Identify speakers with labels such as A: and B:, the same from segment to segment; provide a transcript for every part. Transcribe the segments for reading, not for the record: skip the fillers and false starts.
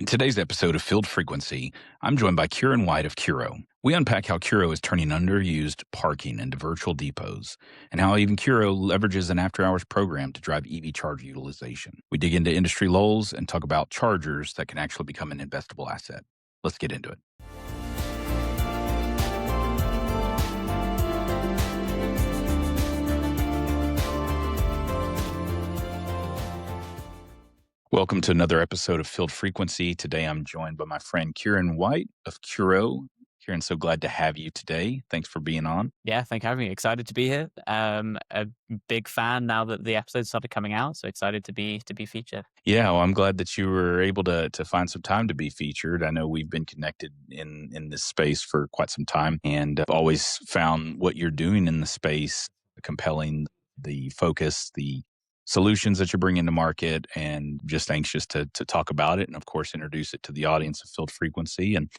A: In today's episode of Field Frequency, I'm joined by Kieran White of Curo. We unpack how Curo is turning underused parking into virtual depots, and how even Curo leverages an after-hours program to drive EV charge utilization. We dig into industry lulls and talk about chargers that can actually become an investable asset. Let's get into it. Welcome to another episode of Field Frequency. Today I'm joined by my friend Kieran White of Curo. Kieran, so glad to have you today. Thanks for being on.
B: Yeah, thank you for having me. Excited to be here. A big fan now that the episodes started coming out, so excited to be featured.
A: Yeah, well, I'm glad that you were able to find some time to be featured. I know we've been connected in this space for quite some time, and I've always found what you're doing in the space compelling, the focus, the solutions that you're bringing to market, and just anxious to talk about it, and of course introduce it to the audience of Field Frequency and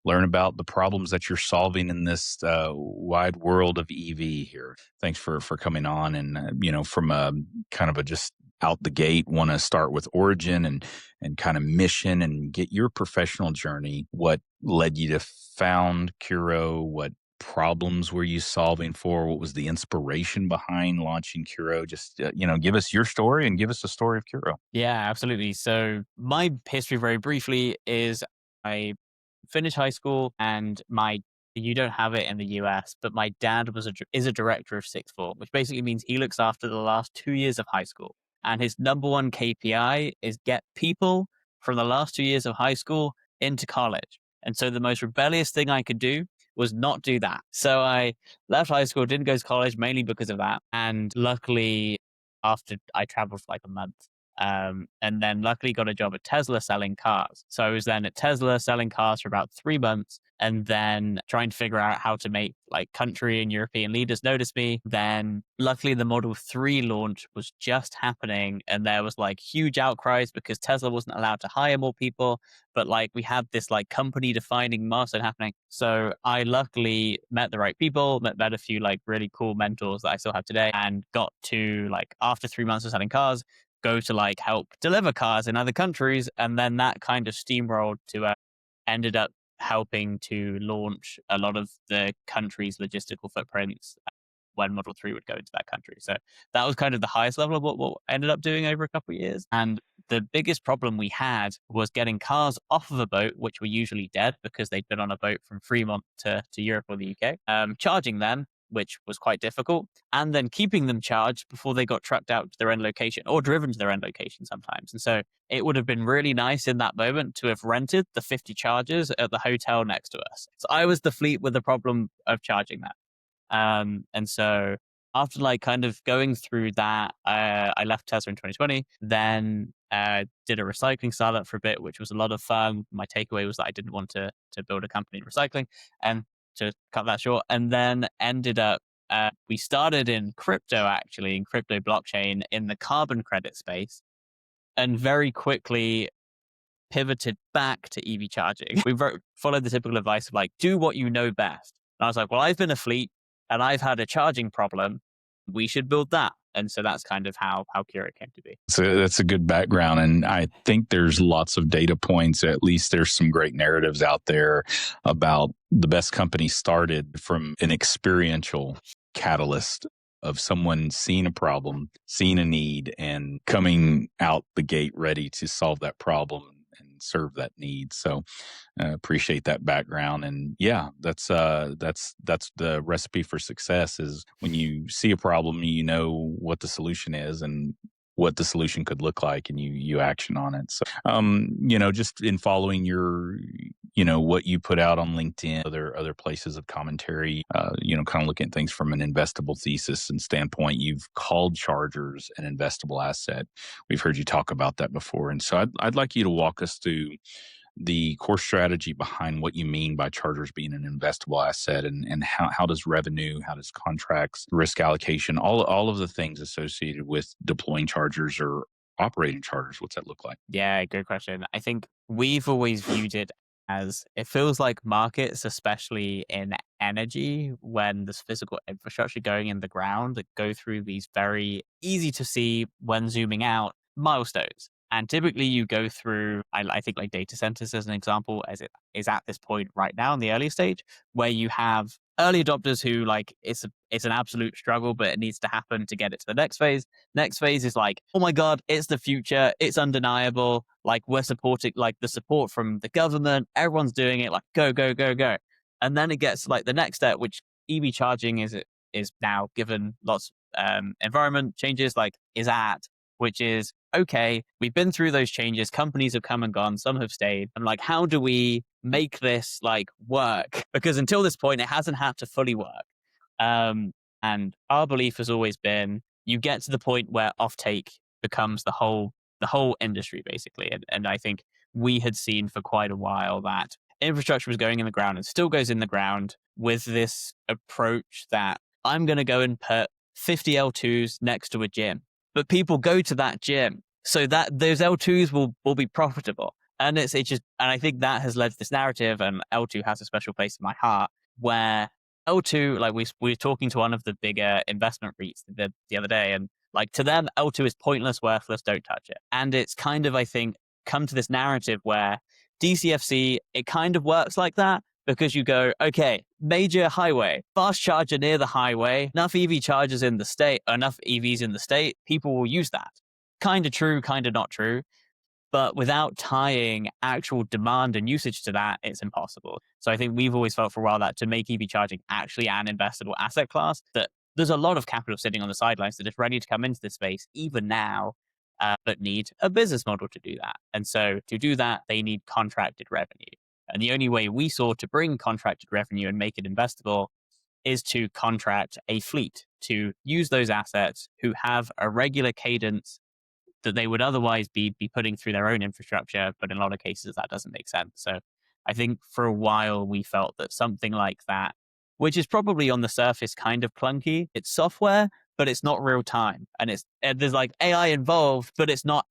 A: learn about the problems that you're solving in this wide world of EV here. Thanks for coming on, and from a kind of a just out the gate, want to start with origin and kind of mission and get your professional journey. What led you to found Curo? What problems were you solving for? What was the inspiration behind launching Curo? Just give us your story and give us the story of Curo.
B: Yeah, absolutely. So my history, very briefly, is I finished high school, and you don't have it in the US, but my dad is a director of sixth form, which basically means he looks after the last 2 years of high school. And his number one KPI is get people from the last 2 years of high school into college. And so the most rebellious thing I could do was not do that. So I left high school, didn't go to college, mainly because of that. And luckily, after I traveled for like a month, and then luckily got a job at Tesla selling cars. So I was then at Tesla selling cars for about 3 months, and then trying to figure out how to make like country and European leaders notice me. Then luckily the Model 3 launch was just happening, and there was like huge outcries because Tesla wasn't allowed to hire more people, but like we had this like company defining milestone happening. So I luckily met the right people, met a few like really cool mentors that I still have today, and got to, like, after 3 months of selling cars, go to like help deliver cars in other countries. And then that kind of steamrolled to ended up helping to launch a lot of the country's logistical footprints when Model 3 would go into that country. So that was kind of the highest level of what I ended up doing over a couple of years. And the biggest problem we had was getting cars off of a boat, which were usually dead because they'd been on a boat from Fremont to Europe or the UK, charging them, which was quite difficult, and then keeping them charged before they got trucked out to their end location or driven to their end location sometimes. And so it would have been really nice in that moment to have rented the 50 chargers at the hotel next to us. So I was the fleet with the problem of charging that. And so after like kind of going through that, I left Tesla in 2020, then did a recycling startup for a bit, which was a lot of fun. My takeaway was that I didn't want to build a company in recycling, and to cut that short, and then ended up, we started in crypto, actually, in crypto blockchain, in the carbon credit space, and very quickly pivoted back to EV charging. We followed the typical advice of like, do what you know best. And I was like, well, I've been a fleet and I've had a charging problem. We should build that. And so that's kind of how Curo came to be.
A: So that's a good background. And I think there's lots of data points. At least there's some great narratives out there about the best companies started from an experiential catalyst of someone seeing a problem, seeing a need, and coming out the gate ready to solve that problem and serve that need. So appreciate that background. And yeah, that's the recipe for success, is when you see a problem, you know what the solution is and what the solution could look like, and you action on it. So just in following your what you put out on LinkedIn, other places of commentary, kind of looking at things from an investable thesis and standpoint, you've called chargers an investable asset. We've heard you talk about that before, and so I'd like you to walk us through the core strategy behind what you mean by chargers being an investable asset, and how does revenue, how does contracts, risk allocation, all of the things associated with deploying chargers or operating chargers, what's that look like?
B: Yeah, good question. I think we've always viewed it as, it feels like markets, especially in energy, when there's physical infrastructure going in the ground, that go through these very easy to see when zooming out milestones. And typically you go through, I think like data centers as an example, as it is at this point right now in the early stage, where you have early adopters who like it's an absolute struggle, but it needs to happen to get it to the next phase. Next phase is like, oh my God, it's the future. It's undeniable. Like we're supporting like the support from the government. Everyone's doing it, like go, go, go, go. And then it gets like the next step, which EV charging is now given lots environment changes like is at, which is okay, we've been through those changes, companies have come and gone, some have stayed, and like how do we make this like work? Because until this point it hasn't had to fully work. And our belief has always been you get to the point where offtake becomes the whole industry basically. And I think we had seen for quite a while that infrastructure was going in the ground and still goes in the ground with this approach that I'm going to go and put 50 L2s next to a gym, but people go to that gym so that those L2s will be profitable. And it's just, and I think that has led to this narrative, and L2 has a special place in my heart where L2, like we were talking to one of the bigger investment REITs the other day, and like to them, L2 is pointless, worthless, don't touch it. And it's kind of, I think, come to this narrative where DCFC, it kind of works like that because you go, okay, major highway, fast charger near the highway, enough EV chargers in the state, enough EVs in the state, people will use that. Kind of true, kind of not true. But without tying actual demand and usage to that, it's impossible. So I think we've always felt for a while that to make EV charging actually an investable asset class, that there's a lot of capital sitting on the sidelines that is ready to come into this space, even now, but need a business model to do that. And so to do that, they need contracted revenue. And the only way we saw to bring contracted revenue and make it investable is to contract a fleet to use those assets who have a regular cadence that they would otherwise be putting through their own infrastructure. But in a lot of cases, that doesn't make sense. So I think for a while, we felt that something like that, which is probably on the surface kind of clunky, it's software, but it's not real time. And there's like AI involved, but it's not,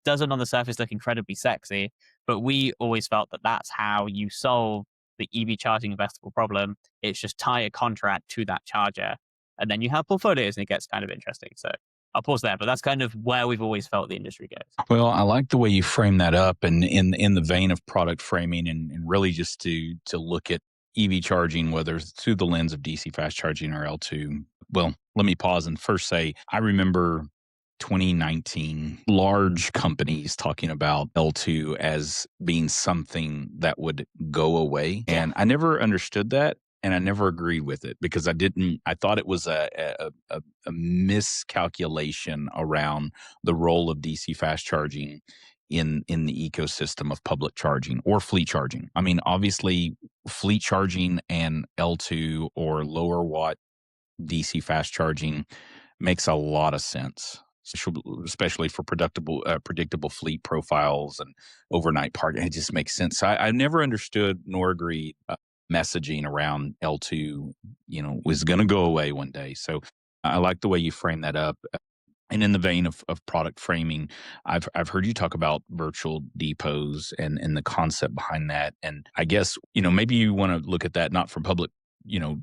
B: doesn't on the surface look incredibly sexy. But we always felt that that's how you solve the EV charging investable problem. It's just tie a contract to that charger, and then you have portfolios, and it gets kind of interesting. So I'll pause there, but that's kind of where we've always felt the industry goes.
A: Well, I like the way you frame that up, and in the vein of product framing, and really just to look at EV charging, whether it's through the lens of DC fast charging or L2. Well, let me pause and first say I remember 2019 large companies talking about L2 as being something that would go away, and I never understood that. And I never agreed with it because I thought it was a miscalculation around the role of DC fast charging in the ecosystem of public charging or fleet charging. I mean, obviously, fleet charging and L2 or lower watt DC fast charging makes a lot of sense, especially for predictable fleet profiles and overnight parking. It just makes sense. I never understood nor agreed messaging around L2, was going to go away one day. So I like the way you frame that up. And in the vein of product framing, I've heard you talk about virtual depots and the concept behind that. And I guess, maybe you want to look at that not from public,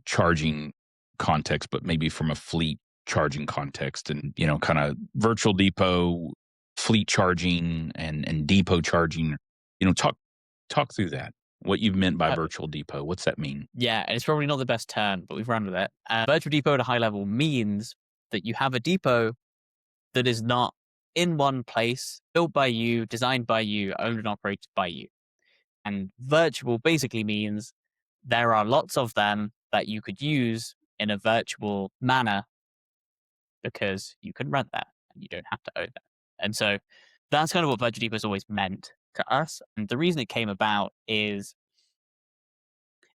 A: charging context, but maybe from a fleet charging context and, kind of virtual depot, fleet charging and depot charging, talk through that. What you've meant by virtual depot. What's that mean?
B: Yeah, and it's probably not the best term, but we've run with it. Virtual depot at a high level means that you have a depot that is not in one place, built by you, designed by you, owned and operated by you. And virtual basically means there are lots of them that you could use in a virtual manner because you can rent that and you don't have to own that. And so that's kind of what virtual depot has always meant to us. And the reason it came about is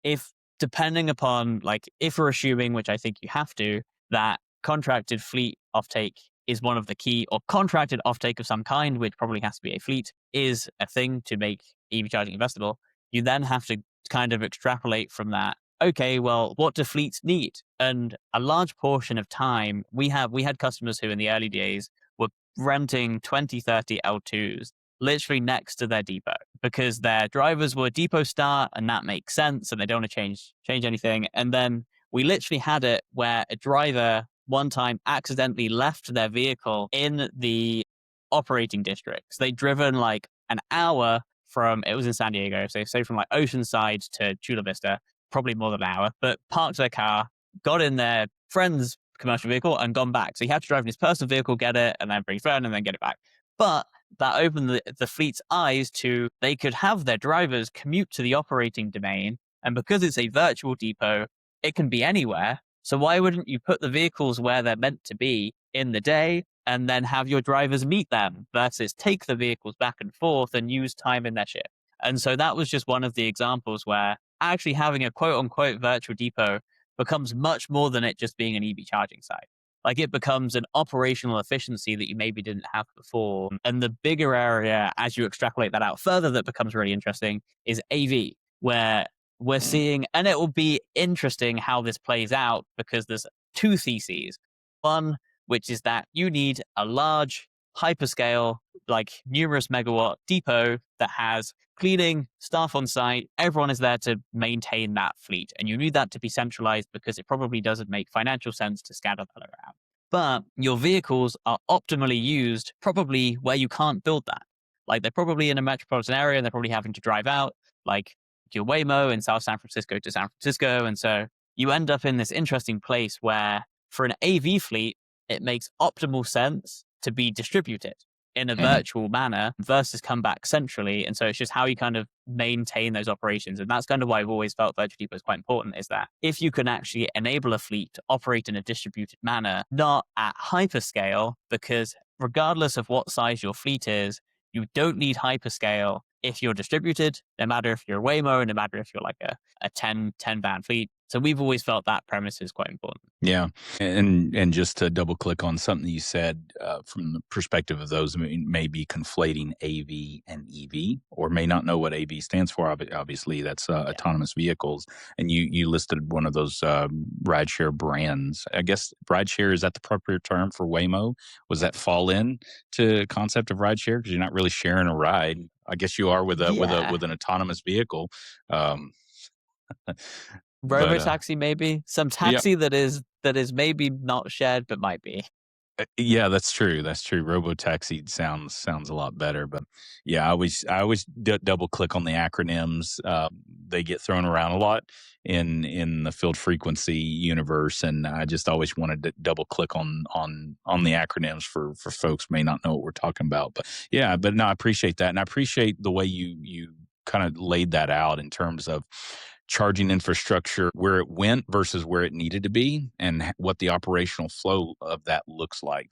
B: if depending upon if we're assuming, which I think you have to, that contracted fleet offtake is one of the key, or contracted offtake of some kind, which probably has to be a fleet, is a thing to make EV charging investable, you then have to kind of extrapolate from that. Okay, well, what do fleets need? And a large portion of time, we had customers who in the early days were renting 20, 30 L2s literally next to their depot because their drivers were depot start and that makes sense and they don't want to change anything. And then we literally had it where a driver one time accidentally left their vehicle in the operating districts. They'd driven like an hour from, it was in San Diego, so say from like Oceanside to Chula Vista, probably more than an hour, but parked their car, got in their friend's commercial vehicle and gone back. So he had to drive in his personal vehicle, get it, and then bring his friend and then get it back. But that opened the fleet's eyes to, they could have their drivers commute to the operating domain. And because it's a virtual depot, it can be anywhere. So why wouldn't you put the vehicles where they're meant to be in the day and then have your drivers meet them versus take the vehicles back and forth and use time in their shift? And so that was just one of the examples where actually having a quote unquote virtual depot becomes much more than it just being an EV charging site. Like it becomes an operational efficiency that you maybe didn't have before. And the bigger area, as you extrapolate that out further, that becomes really interesting is AV, where we're seeing, and it will be interesting how this plays out because there's two theses. One, which is that you need a large hyperscale, like numerous megawatt depot that has cleaning, staff on site, everyone is there to maintain that fleet. And you need that to be centralized because it probably doesn't make financial sense to scatter that around. But your vehicles are optimally used probably where you can't build that. Like they're probably in a metropolitan area and they're probably having to drive out like your Waymo in South San Francisco to San Francisco. And so you end up in this interesting place where for an AV fleet, it makes optimal sense to be distributed in a virtual manner versus come back centrally. And so it's just how you kind of maintain those operations. And that's kind of why I've always felt virtual depot is quite important, is that if you can actually enable a fleet to operate in a distributed manner, not at hyperscale, because regardless of what size your fleet is, you don't need hyperscale if you're distributed, no matter if you're a Waymo, no matter if you're like a 10 van fleet. So we've always felt that premise is quite important.
A: Yeah. And just to double click on something you said from the perspective of those who may be conflating AV and EV or may not know what AV stands for. Obviously, that's autonomous vehicles. And you listed one of those rideshare brands. I guess rideshare, is that the appropriate term for Waymo? Was that fall in to concept of rideshare? Because you're not really sharing a ride. I guess you are with an autonomous vehicle.
B: Robo
A: But
B: taxi, maybe some
A: yeah.
B: taxi that is maybe not shared but might be.
A: Yeah, that's true. That's true. Robotaxi sounds a lot better, but yeah, I always double click on the acronyms. They get thrown around a lot in the field frequency universe, and I just always wanted to double click on the acronyms for folks who may not know what we're talking about. But yeah, but no, I appreciate that, and I appreciate the way you kind of laid that out in terms of charging infrastructure, where it went versus where it needed to be, and what the operational flow of that looks like.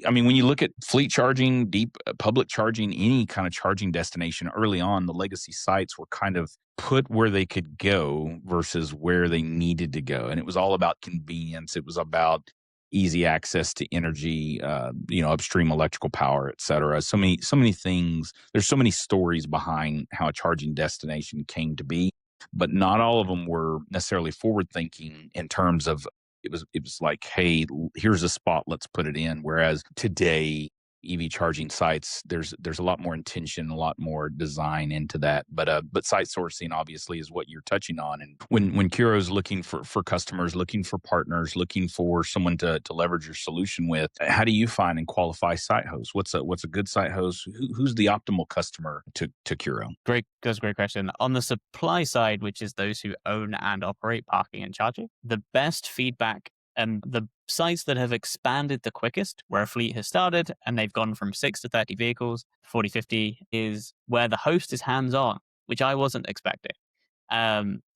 A: I mean, when you look at fleet charging, deep public charging, any kind of charging destination early on, the legacy sites were kind of put where they could go versus where they needed to go. And it was all about convenience. It was about easy access to energy, upstream electrical power, et cetera. So many things. There's so many stories behind how a charging destination came to be, but not all of them were necessarily forward thinking in terms of it was like, hey, here's a spot, let's put it in. Whereas today, EV charging sites, there's a lot more intention, a lot more design into that. But site sourcing obviously is what you're touching on. And when Curo's looking for customers, looking for partners, looking for someone to leverage your solution with, how do you find and qualify site hosts? What's a good site host? Who's the optimal customer to Curo?
B: That's a great question. On the supply side, which is those who own and operate parking and charging, the best feedback and the sites that have expanded the quickest, where a fleet has started and they've gone from 6 to 30 vehicles, 40, 50, is where the host is hands-on, which I wasn't expecting.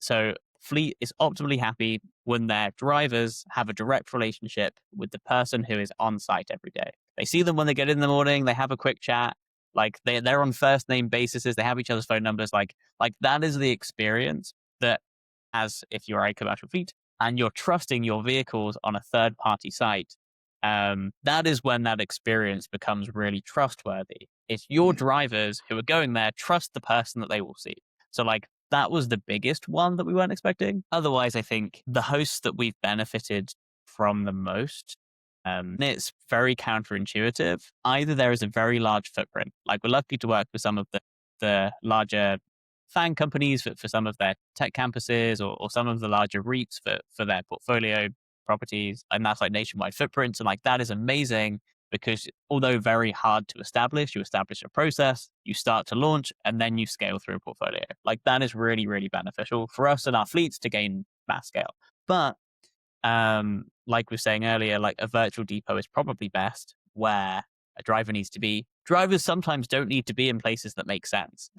B: So fleet is optimally happy when their drivers have a direct relationship with the person who is on site every day. They see them when they get in the morning, they have a quick chat, like they're on first name basis, they have each other's phone numbers, like that is the experience that, as if you're a commercial fleet and you're trusting your vehicles on a third party site, that is when that experience becomes really trustworthy. It's your drivers who are going there trust the person that they will see. So like that was the biggest one that we weren't expecting. Otherwise, I think the hosts that we've benefited from the most, it's very counterintuitive. Either there is a very large footprint, like we're lucky to work with some of the larger FANG companies for some of their tech campuses or some of the larger REITs for their portfolio properties. And that's like nationwide footprints. And like that is amazing because although very hard to establish, you establish a process, you start to launch, and then you scale through a portfolio. Like that is really, really beneficial for us and our fleets to gain mass scale. But like we were saying earlier, like a virtual depot is probably best where a driver needs to be. Drivers sometimes don't need to be in places that make sense.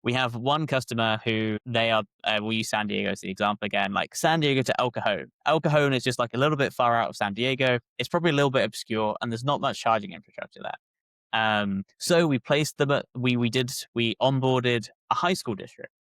B: We have one customer who they are, we'll use San Diego as the example again, like San Diego to El Cajon. El Cajon is just like a little bit far out of San Diego. It's probably a little bit obscure and there's not much charging infrastructure there. So we placed them we onboarded a high school district.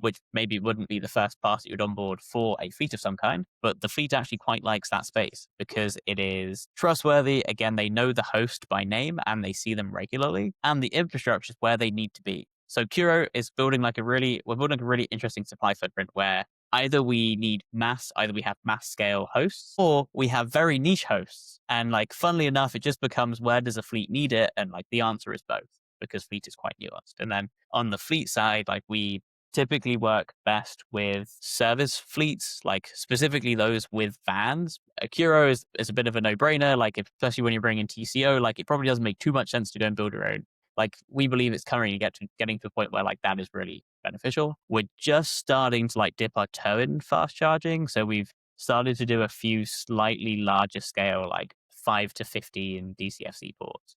B: Which maybe wouldn't be the first pass that you'd onboard for a fleet of some kind, but the fleet actually quite likes that space because it is trustworthy. Again, they know the host by name and they see them regularly, and the infrastructure is where they need to be. So Curo is building we're building a really interesting supply footprint where either we have mass scale hosts or we have very niche hosts. And like, funnily enough, it just becomes where does a fleet need it? And like the answer is both because fleet is quite nuanced. And then on the fleet side, like we typically work best with service fleets, like specifically those with vans. A Curo is a bit of a no-brainer, like especially when you're bringing TCO, like it probably doesn't make too much sense to go and build your own. Like we believe it's currently getting to a point where like that is really beneficial. We're just starting to like dip our toe in fast charging. So we've started to do a few slightly larger scale, like 5 to 15 DCFC ports.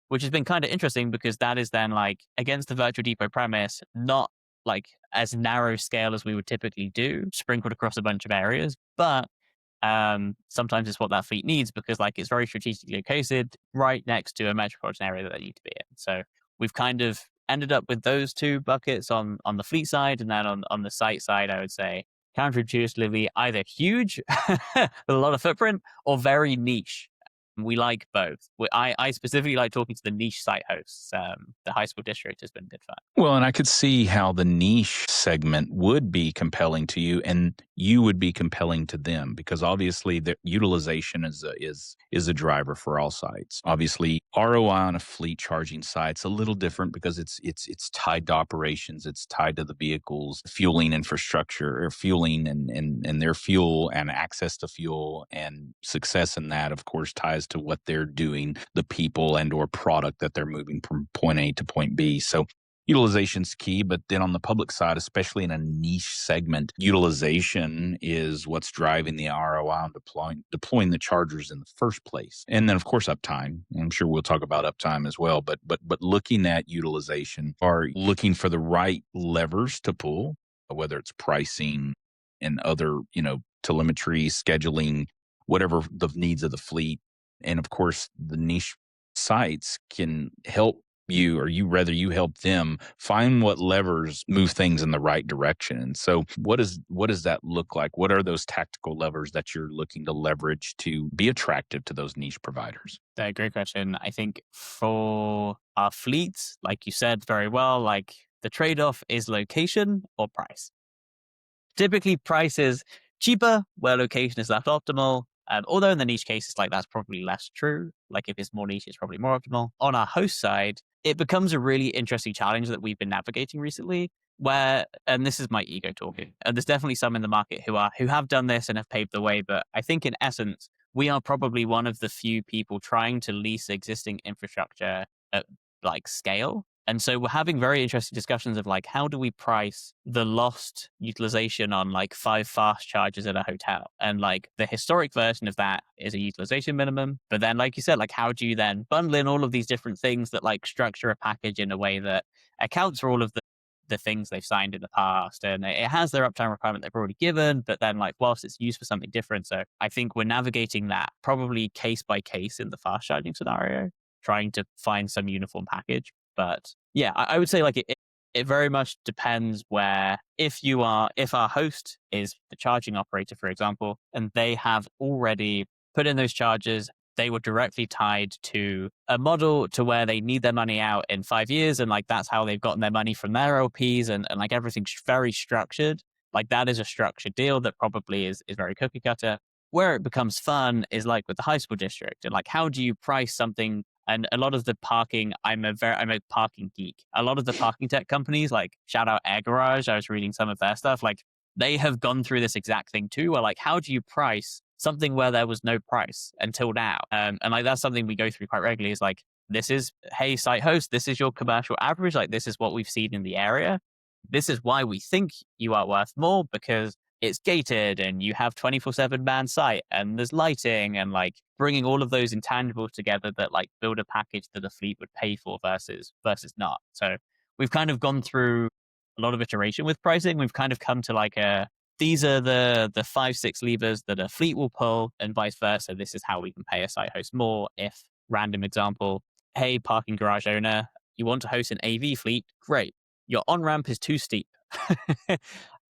B: Which has been kind of interesting because that is then like against the virtual depot premise, not like as narrow scale as we would typically do, sprinkled across a bunch of areas, but sometimes it's what that fleet needs because like it's very strategically located right next to a metropolitan area that they need to be in. So we've kind of ended up with those two buckets on the fleet side, and then on the site side, I would say counterintuitively either huge with a lot of footprint or very niche. We like both. I specifically like talking to the niche site hosts. The high school district has been good fun.
A: Well, and I could see how the niche segment would be compelling to you, and you would be compelling to them because obviously the utilization is a driver for all sites. Obviously, ROI on a fleet charging site's a little different because it's tied to operations, it's tied to the vehicles, fueling infrastructure, or fueling and their fuel and access to fuel and success in that, of course, ties to what they're doing, the people and or product that they're moving from point A to point B. So utilization's key, but then on the public side, especially in a niche segment, utilization is what's driving the ROI on deploying the chargers in the first place. And then of course uptime. I'm sure we'll talk about uptime as well, but looking at utilization are looking for the right levers to pull, whether it's pricing and other, telemetry, scheduling, whatever the needs of the fleet. And of course, the niche sites can help you, or you help them find what levers move things in the right direction. And so what does that look like? What are those tactical levers that you're looking to leverage to be attractive to those niche providers?
B: Great question. I think for our fleets, like you said very well, like the trade-off is location or price. Typically price is cheaper where location is less optimal. Although in the niche cases, like that's probably less true. Like if it's more niche, it's probably more optimal. On our host side, it becomes a really interesting challenge that we've been navigating recently where, and this is my ego talking, and there's definitely some in the market who have done this and have paved the way. But I think in essence, we are probably one of the few people trying to lease existing infrastructure at like scale. And so we're having very interesting discussions of like, how do we price the lost utilization on like 5 fast chargers at a hotel? And like the historic version of that is a utilization minimum. But then, like you said, like how do you then bundle in all of these different things that like structure a package in a way that accounts for all of the things they've signed in the past, and it has their uptime requirement they've already given, but then like whilst it's used for something different. So I think we're navigating that probably case by case in the fast charging scenario, trying to find some uniform package. But yeah, I would say like it very much depends where if our host is the charging operator, for example, and they have already put in those charges, they were directly tied to a model to where they need their money out in 5 years. And like, that's how they've gotten their money from their LPs and like everything's very structured. Like that is a structured deal that probably is very cookie cutter. Where it becomes fun is like with the high school district and like, how do you price something? And a lot of the parking, I'm a parking geek. A lot of the parking tech companies, like shout out Air Garage, I was reading some of their stuff. Like they have gone through this exact thing too, where like, how do you price something where there was no price until now? And like, that's something we go through quite regularly is like, this is, hey, site host, this is your commercial average. Like, this is what we've seen in the area. This is why we think you are worth more, because it's gated and you have 24/7 man site and there's lighting, and like bringing all of those intangibles together that like build a package that a fleet would pay for versus not. So we've kind of gone through a lot of iteration with pricing. We've kind of come to like these are the 5-6 levers that a fleet will pull, and vice versa. This is how we can pay a site host more. If, random example, hey, parking garage owner, you want to host an AV fleet? Great. Your on ramp is too steep.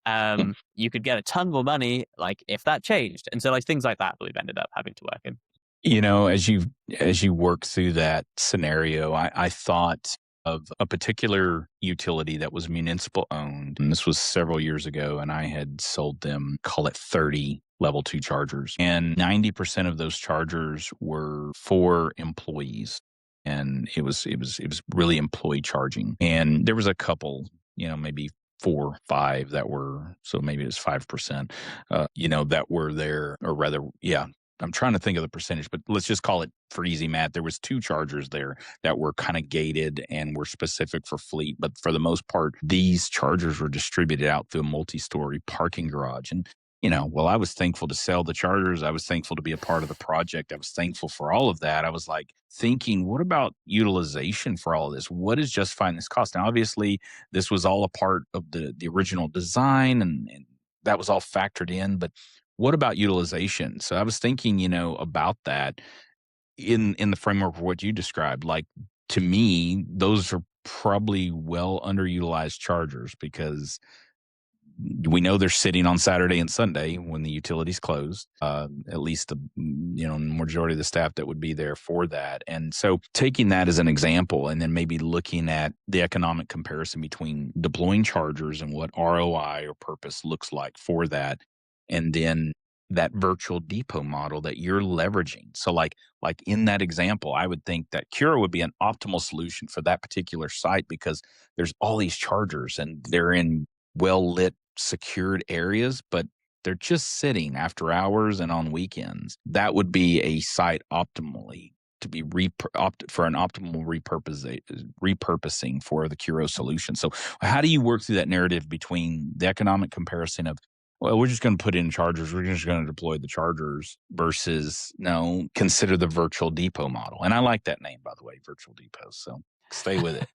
B: You could get a ton more money, like if that changed. And so like things like that we've ended up having to work in.
A: As you work through that scenario, I thought of a particular utility that was municipal owned. And this was several years ago, and I had sold them, call it 30 level 2 chargers. And 90% of those chargers were for employees. And it was really employee charging. And there was a couple, maybe 4, 5 that were, so maybe it was 5%, that were there, or rather, yeah, I'm trying to think of the percentage, but let's just call it for easy math. There was 2 chargers there that were kind of gated and were specific for fleet. But for the most part, these chargers were distributed out through a multi-story parking garage. And, while I was thankful to sell the chargers, I was thankful to be a part of the project. I was thankful for all of that. I was like thinking, what about utilization for all of this? What is justifying this cost? Now, obviously, this was all a part of the original design, and that was all factored in. But what about utilization? So I was thinking, about that in the framework of what you described. Like, to me, those are probably well underutilized chargers, because we know they're sitting on Saturday and Sunday when the utility's closed, at least the majority of the staff that would be there for that. And so taking that as an example, and then maybe looking at the economic comparison between deploying chargers and what ROI or purpose looks like for that, and then that virtual depot model that you're leveraging. So like in that example, I would think that Curo would be an optimal solution for that particular site, because there's all these chargers and they're in well-lit, secured areas, but they're just sitting after hours and on weekends. That would be a site optimally to be for an optimal repurposing for the Curo solution. So how do you work through that narrative between the economic comparison of, well, we're just going to put in chargers, we're just going to deploy the chargers, versus, no, consider the virtual depot model? And I like that name, by the way, virtual depot. So stay with it.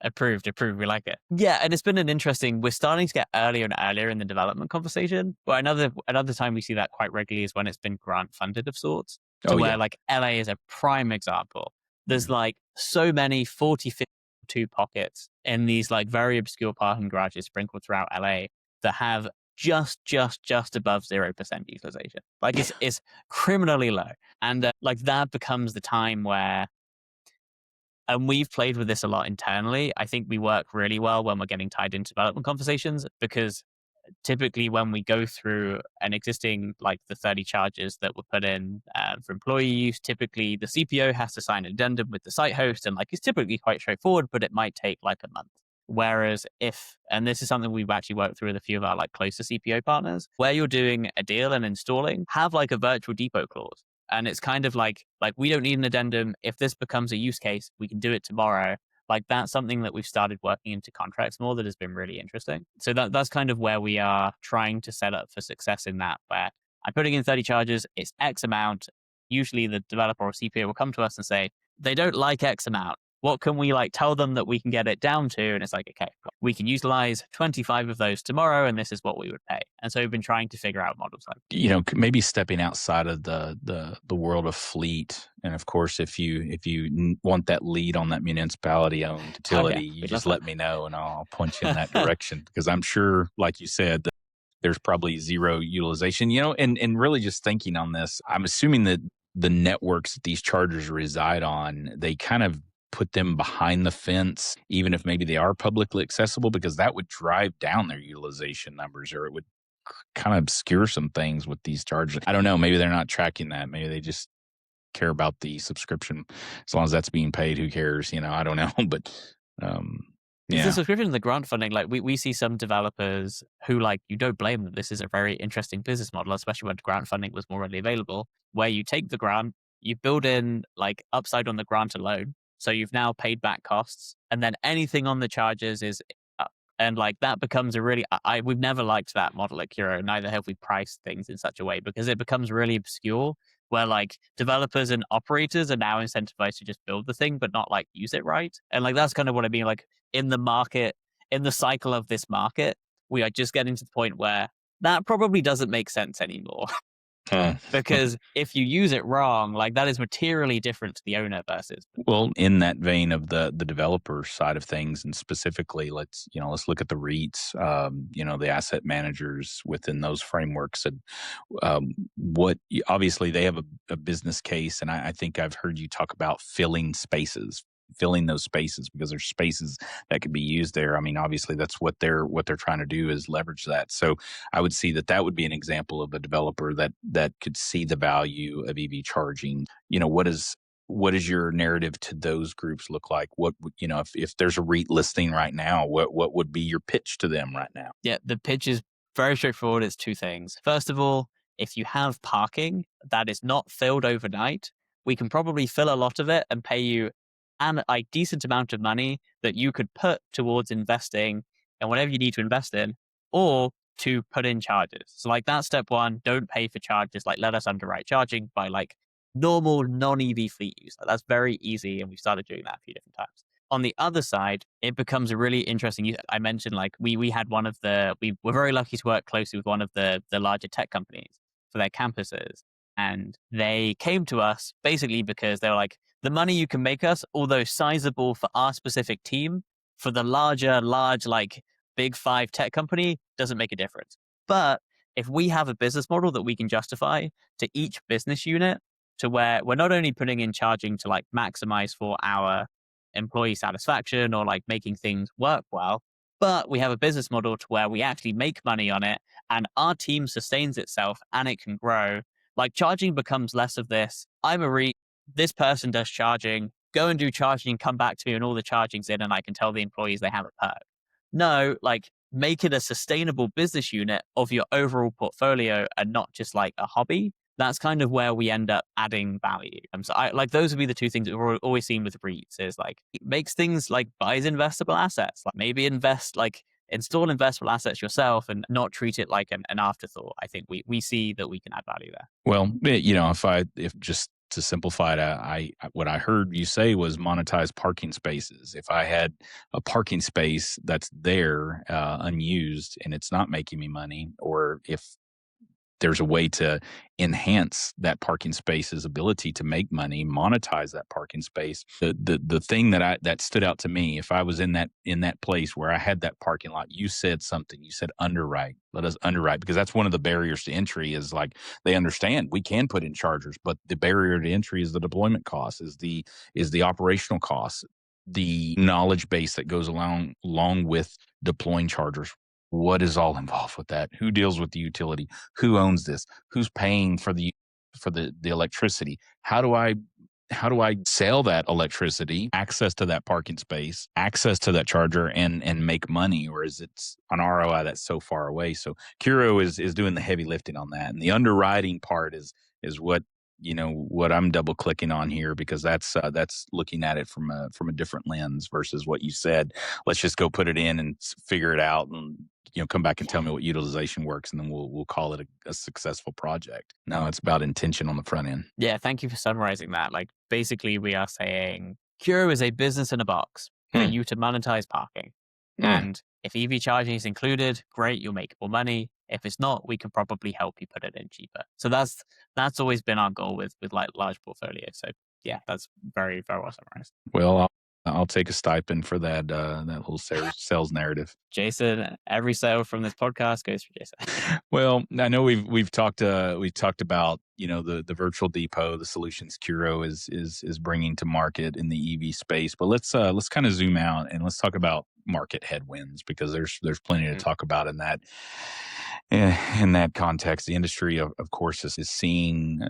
B: Approved. We like it. Yeah, and it's been we're starting to get earlier and earlier in the development conversation. But another time we see that quite regularly is when it's been grant funded of sorts. To where like LA is a prime example. There's like so many 40, 52 pockets in these like very obscure parking garages sprinkled throughout LA that have just above 0% utilization. Like it's criminally low. And like that becomes the time where, and we've played with this a lot internally. I think we work really well when we're getting tied into development conversations, because typically when we go through an existing, like the 30 charges that were put in for employee use, typically the CPO has to sign an addendum with the site host, and like it's typically quite straightforward, but it might take like a month. Whereas and this is something we've actually worked through with a few of our like closer CPO partners, where you're doing a deal and installing, have like a virtual depot clause. And it's kind of like we don't need an addendum. If this becomes a use case, we can do it tomorrow. Like that's something that we've started working into contracts more that has been really interesting. So that's kind of where we are trying to set up for success in that, where I'm putting in 30 charges, it's X amount. Usually the developer or CPO will come to us and say, they don't like X amount. What can we like tell them that we can get it down to? And it's like, okay, we can utilize 25 of those tomorrow, and this is what we would pay. And so we've been trying to figure out models like,
A: maybe stepping outside of the world of fleet. And of course, if you want that lead on that municipality owned utility, you just let me know and I'll point you in that direction, because I'm sure, like you said, that there's probably zero utilization, and really just thinking on this, I'm assuming that the networks that these chargers reside on, they kind of put them behind the fence, even if maybe they are publicly accessible, because that would drive down their utilization numbers, or it would kind of obscure some things with these charges. I don't know. Maybe they're not tracking that. Maybe they just care about the subscription. As long as that's being paid, who cares? I don't know. But
B: It's the
A: Yeah.
B: subscription and the grant funding. Like we see some developers who like, you don't blame them. This is a very interesting business model, especially when grant funding was more readily available, where you take the grant, you build in like upside on the grant alone. So you've now paid back costs, and then anything on the charges is up. And like that becomes a really, we've never liked that model at Curo. Neither have we priced things in such a way, because it becomes really obscure, where like developers and operators are now incentivized to just build the thing, but not like use it right. And like, that's kind of what I mean. Like, in the market, in the cycle of this market, we are just getting to the point where that probably doesn't make sense anymore.
A: Uh,
B: Because if you use it wrong, like that is materially different to the owner versus.
A: well, in that vein of the developer side of things, and specifically, let's look at the REITs, the asset managers within those frameworks, and obviously they have a business case, and I think I've heard you talk about filling those spaces, because there's spaces that could be used there. I mean, obviously that's what they're trying to do, is leverage that. So I would see that would be an example of a developer that could see the value of EV charging. What is your narrative to those groups look like? If there's a REIT listing right now, what would be your pitch to them right now?
B: Yeah, the pitch is very straightforward. It's two things. First of all, if you have parking that is not filled overnight, we can probably fill a lot of it and pay you a decent amount of money that you could put towards investing in whatever you need to invest in, or to put in charges. So like, that's step one. Don't pay for charges. Like, let us underwrite charging by like normal non-EV fleet use. Like, that's very easy, and we've started doing that a few different times. On the other side, it becomes a really interesting. I mentioned like we had we were very lucky to work closely with one of the larger tech companies for their campuses, and they came to us basically because they were like, the money you can make us, although sizable for our specific team, for the large like big five tech company, doesn't make a difference. But if we have a business model that we can justify to each business unit, to where we're not only putting in charging to like maximize for our employee satisfaction or like making things work well, but we have a business model to where we actually make money on it, and our team sustains itself and it can grow. Like, charging becomes less of this, I'm a REIT, this person does charging, go and do charging and come back to me when all the charging's in and I can tell the employees they have a perk. No, like, make it a sustainable business unit of your overall portfolio and not just like a hobby. That's kind of where we end up adding value. So I like, those would be the two things that we've always seen with REITs, is like, it makes things like buys investable assets, like maybe install investable assets yourself and not treat it like an afterthought. I think we see that we can add value there.
A: Well, if just to simplify it, what I heard you say was monetize parking spaces. If I had a parking space that's there unused and it's not making me money, or if there's a way to enhance that parking space's ability to make money, monetize that parking space. The thing that stood out to me, if I was in that place where I had that parking lot, you said something. You said underwrite. Let us underwrite, because that's one of the barriers to entry. Is like, they understand we can put in chargers, but the barrier to entry is the deployment cost, is the operational cost, the knowledge base that goes along with deploying chargers. What is all involved with that? Who deals with the utility? Who owns this? Who's paying for the electricity? How do I sell that electricity, access to that parking space, access to that charger, and make money? Or is it an ROI that's so far away? So Curo is doing the heavy lifting on that, and the underwriting part is what I'm double clicking on here, because that's looking at it from a different lens versus what you said. Let's just go put it in and figure it out, and come back and tell me what utilization works, and then we'll call it a successful project. No, it's about intention on the front end.
B: Yeah, thank you for summarizing that. Like, basically, we are saying Curo is a business in a box for you to monetize parking. And if EV charging is included, great, you'll make more money. If it's not, we can probably help you put it in cheaper. So that's always been our goal with like large portfolios. So yeah, that's very, very well summarized.
A: Well, I'll take a stipend for that little sales narrative.
B: Jason, every sale from this podcast goes for Jason.
A: Well, I know we've talked about the virtual depot, the solutions Curo is bringing to market in the EV space, but let's kind of zoom out and let's talk about market headwinds, because there's plenty to
B: Mm.
A: talk about in that context. The industry, of course, is seeing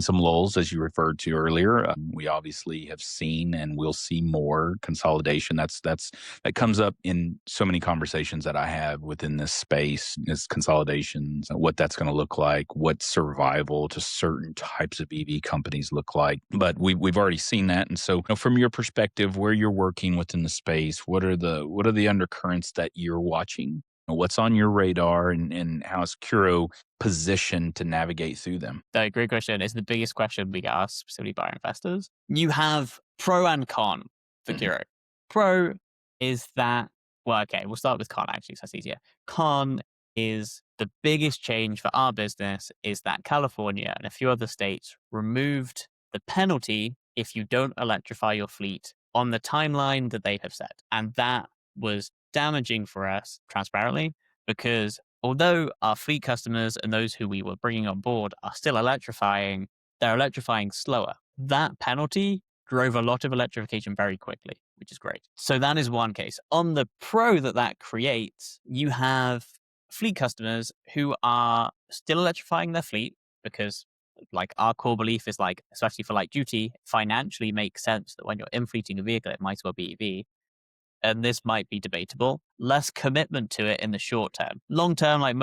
A: some lulls, as you referred to earlier. We obviously have seen and will see more consolidation. That comes up in so many conversations that I have within this space, is consolidations, what that's going to look like, what survival to certain types of EV companies look like. But we've already seen that. And so, from your perspective, where you're working within the space, what are the undercurrents that you're watching? What's on your radar, and how is Curo positioned to navigate through them?
B: Great question. It's the biggest question we get asked specifically by our investors. You have pro and con for Curo. Pro is that, well, okay, we'll start with con actually, so that's easier. Con is the biggest change for our business is that California and a few other states removed the penalty if you don't electrify your fleet on the timeline that they have set. And that was damaging for us, transparently, because although our fleet customers and those who we were bringing on board are still electrifying, they're electrifying slower. That penalty drove a lot of electrification very quickly, which is great. So that is one case. On the pro that creates, you have fleet customers who are still electrifying their fleet because, like, our core belief is, like, especially for light duty, financially makes sense that when you're infleeting a vehicle, it might as well be EV. And this might be debatable. Less commitment to it in the short term. Long term, like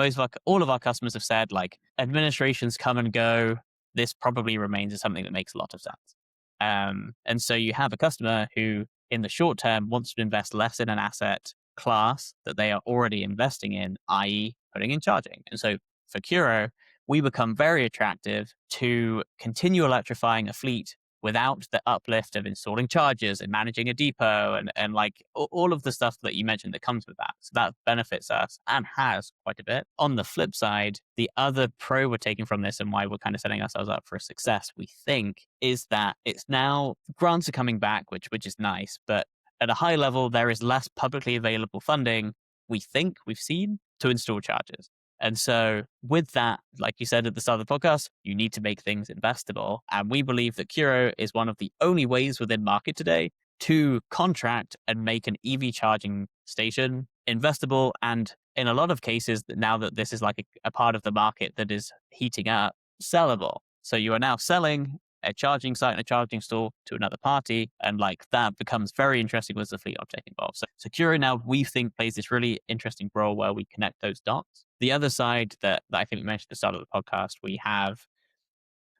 B: all of our customers have said, like, administrations come and go. This probably remains as something that makes a lot of sense. And so you have a customer who, in the short term, wants to invest less in an asset class that they are already investing in, i.e., putting in charging. And so for Curo, we become very attractive to continue electrifying a fleet without the uplift of installing chargers and managing a depot and like all of the stuff that you mentioned that comes with that. So that benefits us and has quite a bit. On the flip side, the other pro we're taking from this and why we're kind of setting ourselves up for success, we think, is that it's now grants are coming back, which is nice, but at a high level, there is less publicly available funding, we think we've seen, to install chargers. And so with that, like you said at the start of the podcast, you need to make things investable. And we believe that Curo is one of the only ways within market today to contract and make an EV charging station investable. And in a lot of cases, now that this is like a part of the market that is heating up, sellable. So you are now selling a charging site and a charging store to another party. And like that becomes very interesting with the fleet object involved. So Curo now, we think, plays this really interesting role where we connect those dots. The other side that I think we mentioned at the start of the podcast, we have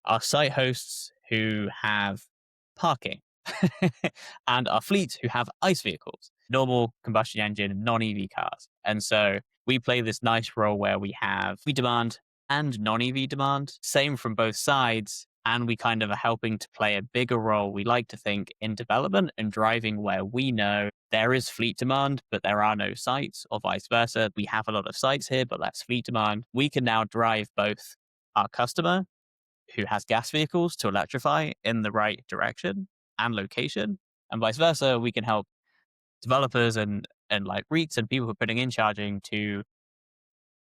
B: our site hosts who have parking and our fleets who have ICE vehicles, normal combustion engine, non-EV cars. And so we play this nice role where we have EV demand and non-EV demand, same from both sides. And we kind of are helping to play a bigger role, we like to think, in development and driving where we know there is fleet demand, but there are no sites, or vice versa. We have a lot of sites here, but less fleet demand. We can now drive both our customer who has gas vehicles to electrify in the right direction and location, and vice versa. We can help developers and like REITs and people who are putting in charging to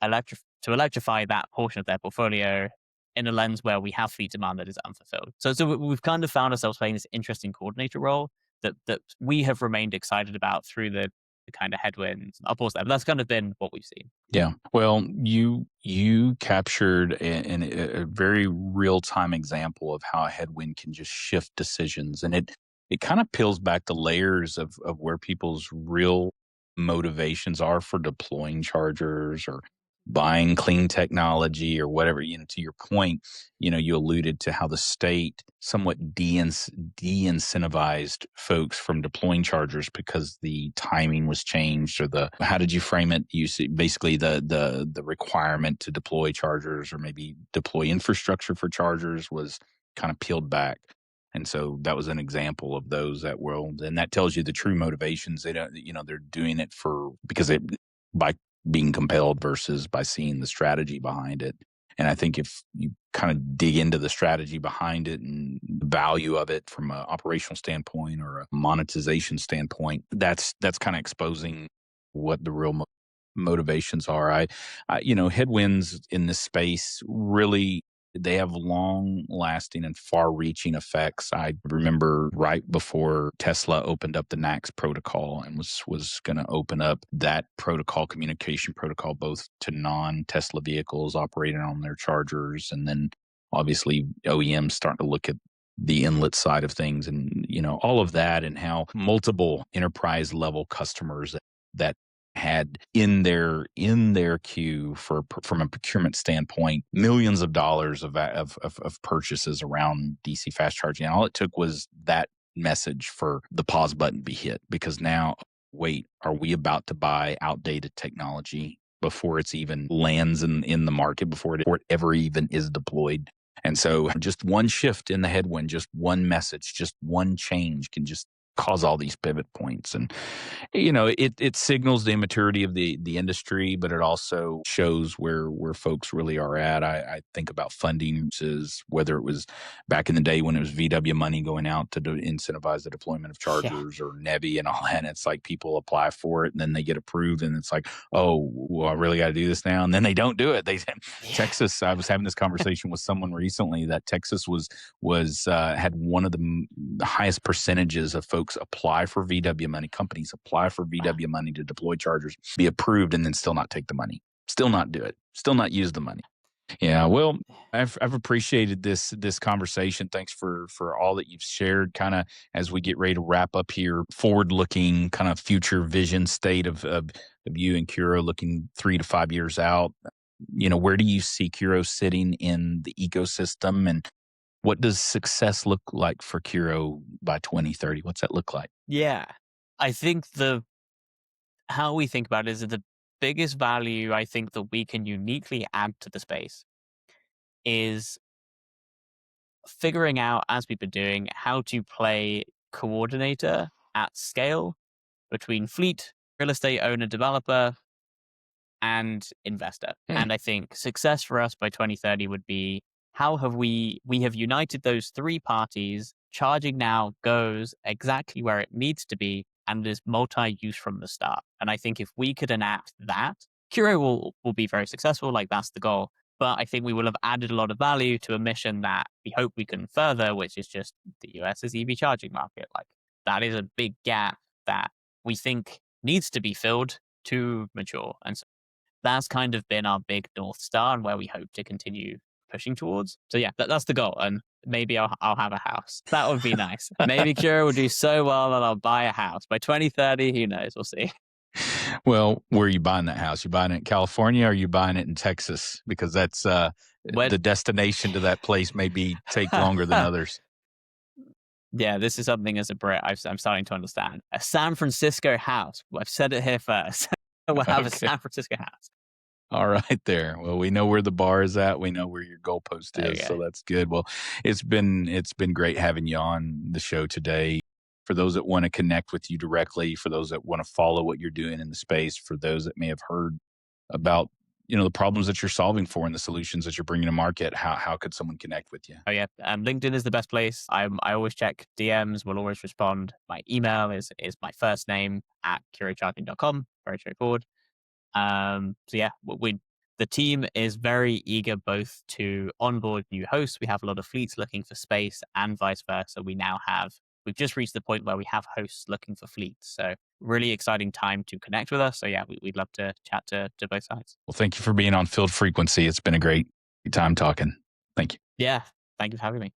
B: electrify that portion of their portfolio in a lens where we have fleet demand that is unfulfilled. So we've kind of found ourselves playing this interesting coordinator role that we have remained excited about through the kind of headwinds. I'll pause there, but that's kind of been what we've seen.
A: Yeah. Well, you captured a very real time example of how a headwind can just shift decisions, and it kind of peels back the layers of where people's real motivations are for deploying chargers or buying clean technology or whatever. To your point, you alluded to how the state somewhat de-incentivized folks from deploying chargers because the timing was changed, or how did you frame it? You see, basically the requirement to deploy chargers or maybe deploy infrastructure for chargers was kind of peeled back. And so that was an example of those that world. And that tells you the true motivations. They don't, they're doing it by being compelled versus by seeing the strategy behind it. And I think if you kind of dig into the strategy behind it and the value of it from an operational standpoint or a monetization standpoint, that's kind of exposing what the real motivations are. Headwinds in this space really They have long lasting and far reaching effects. I remember right before Tesla opened up the NACS protocol and was going to open up that protocol, communication protocol, both to non Tesla vehicles operating on their chargers. And then obviously OEMs starting to look at the inlet side of things and, all of that, and how multiple enterprise level customers that had in their queue from a procurement standpoint millions of dollars of purchases around DC fast charging. And all it took was that message for the pause button to be hit, because now, wait, are we about to buy outdated technology before it's even lands in the market, before it ever even is deployed? And so just one shift in the headwind, just one message, just one change can just cause all these pivot points. And it signals the immaturity of the industry, but it also shows where folks really are at. I think about funding, whether it was back in the day when it was VW money going out to incentivize the deployment of
B: Yeah.
A: chargers or NEVI and all that. And it's like people apply for it and then they get approved, and it's like, oh, well, I really got to do this now, and then they don't do it.
B: Yeah.
A: Texas. I was having this conversation with someone recently that Texas was had one of the highest percentages of folks apply for VW money. Companies apply for VW money to deploy chargers, be approved, and then still not take the money, still not do it, still not use the money. Yeah, well, I've appreciated this conversation. Thanks for all that you've shared. Kind of as we get ready to wrap up here, forward looking, kind of future vision state of you and Curo, looking 3 to 5 years out. Where do you see Curo sitting in the ecosystem, and what does success look like for Curo by 2030? What's that look like?
B: Yeah. I think how we think about it is that the biggest value I think that we can uniquely add to the space is figuring out, as we've been doing, how to play coordinator at scale between fleet, real estate owner, developer, and investor.
A: Yeah.
B: And I think success for us by 2030 would be, how have we have united those three parties. Charging now goes exactly where it needs to be and is multi-use from the start. And I think if we could enact that, Curo will be very successful. Like, that's the goal. But I think we will have added a lot of value to a mission that we hope we can further, which is just the US's EV charging market. Like, that is a big gap that we think needs to be filled to mature. And so that's kind of been our big North Star and where we hope to continue pushing towards. So yeah, that's the goal. And maybe I'll have a house. That would be nice. Maybe Curo will do so well that I'll buy a house. By 2030, who knows? We'll see.
A: Well, where are you buying that house? You buying it in California, or are you buying it in Texas? Because that's the destination to that place may take longer than others.
B: Yeah, this is something as a Brit I'm starting to understand. A San Francisco house. I've said it here first. We'll have a San Francisco house.
A: All right there. Well, we know where the bar is at. We know where your goalpost is.
B: Okay.
A: So that's good. Well, it's been great having you on the show today. For those that want to connect with you directly, for those that want to follow what you're doing in the space, for those that may have heard about the problems that you're solving for and the solutions that you're bringing to market, how could someone connect with you?
B: Oh yeah, LinkedIn is the best place. I always check DMs. Will always respond. My email is my first name at curocharging.com. Very straightforward. So yeah, the team is very eager both to onboard new hosts. We have a lot of fleets looking for space, and vice versa. We've just reached the point where we have hosts looking for fleets. So really exciting time to connect with us. So yeah, we'd love to chat to both sides.
A: Well, thank you for being on Field Frequency. It's been a great time talking. Thank you.
B: Yeah, thank you for having me.